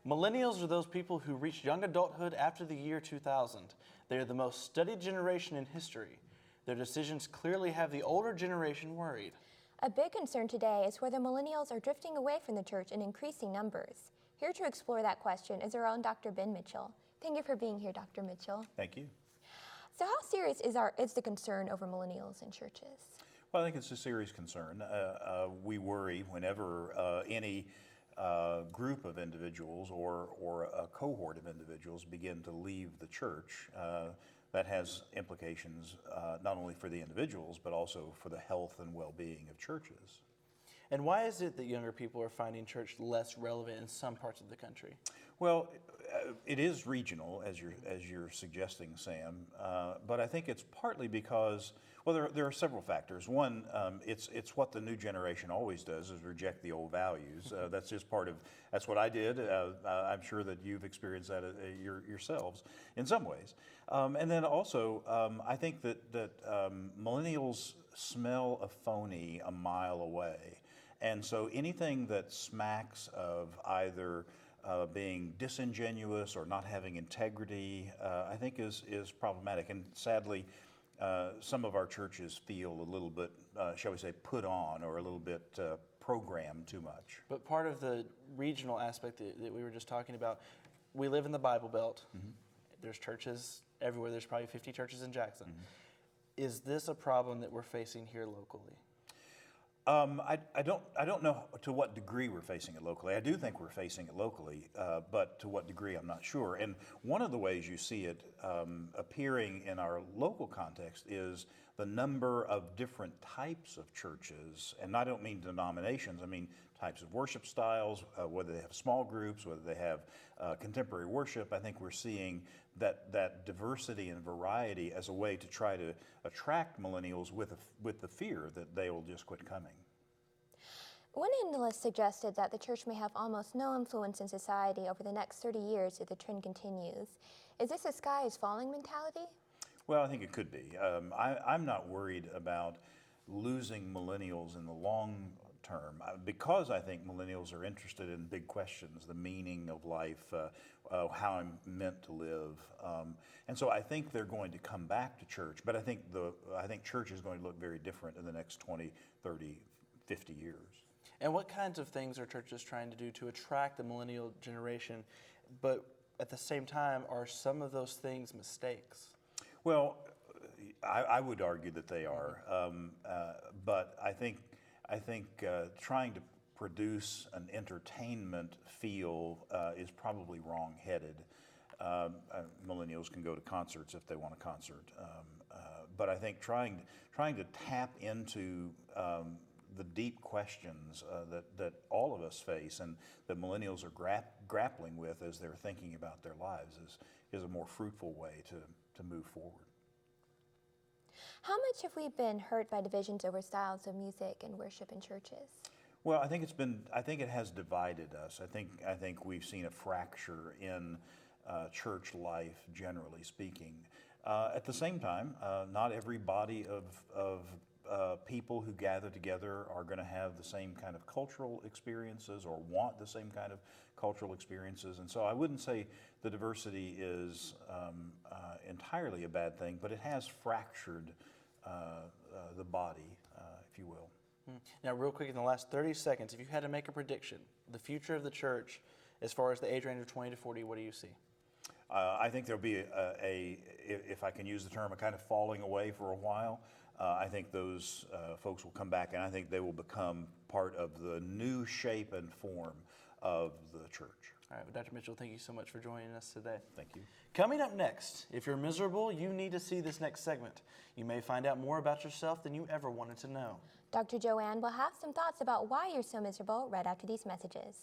Millennials are those people who reach young adulthood after the year 2000. They are the most studied generation in history. Their decisions clearly have the older generation worried. A big concern today is whether millennials are drifting away from the church in increasing numbers. Here to explore that question is our own Dr. Ben Mitchell. Thank you for being here, Dr. Mitchell. Thank you. So how serious is the concern over millennials in churches? Well, I think it's a serious concern. We worry whenever any group of individuals or a cohort of individuals begin to leave the church. That has implications not only for the individuals, but also for the health and well-being of churches. And why is it that younger people are finding church less relevant in some parts of the country? Well, it is regional, as you're suggesting, Sam. But I think it's partly because, well, there are several factors. One, it's what the new generation always does, is reject the old values. That's just that's what I did. I'm sure that you've experienced that yourselves in some ways. And then also, I think that millennials smell a phony a mile away. And so anything that smacks of either being disingenuous or not having integrity, I think is problematic. And sadly, some of our churches feel a little bit, shall we say, put on or a little bit programmed too much. But part of the regional aspect that we were just talking about, we live in the Bible Belt. Mm-hmm. There's churches everywhere. There's probably 50 churches in Jackson. Mm-hmm. Is this a problem that we're facing here locally? I don't know to what degree we're facing it locally. I do think we're facing it locally, but to what degree I'm not sure. And one of the ways you see it appearing in our local context is the number of different types of churches, and I don't mean denominations, I mean types of worship styles, whether they have small groups, whether they have contemporary worship. I think we're seeing that diversity and variety as a way to try to attract millennials with the fear that they will just quit coming. One analyst suggested that the church may have almost no influence in society over the next 30 years if the trend continues. Is this a sky is falling mentality? Well, I think it could be. I'm not worried about losing millennials in the long term because I think millennials are interested in big questions, the meaning of life, how I'm meant to live. And so I think they're going to come back to church, but I think church is going to look very different in the next 20, 30, 50 years. And what kinds of things are churches trying to do to attract the millennial generation? But at the same time, are some of those things mistakes? Well, I would argue that they are, but I think trying to produce an entertainment feel is probably wrong-headed. Millennials can go to concerts if they want a concert, but I think trying to tap into the deep questions that all of us face and that millennials are grappling with as they're thinking about their lives is a more fruitful way to move forward. How much have we been hurt by divisions over styles of music and worship in churches? Well, I think it has divided us. I think we've seen a fracture in church life, generally speaking. At the same time, not every body of people who gather together are going to have the same kind of cultural experiences or want the same kind of cultural experiences. And so I wouldn't say the diversity is entirely a bad thing, but it has fractured the body, if you will. Now, real quick, in the last 30 seconds, if you had to make a prediction, the future of the church, as far as the age range of 20 to 40, what do you see? I think there'll be if I can use the term, a kind of falling away for a while. I think those folks will come back, and I think they will become part of the new shape and form of the church. All right, well, Dr. Mitchell, thank you so much for joining us today. Thank you. Coming up next, if you're miserable, you need to see this next segment. You may find out more about yourself than you ever wanted to know. Dr. Joanne will have some thoughts about why you're so miserable right after these messages.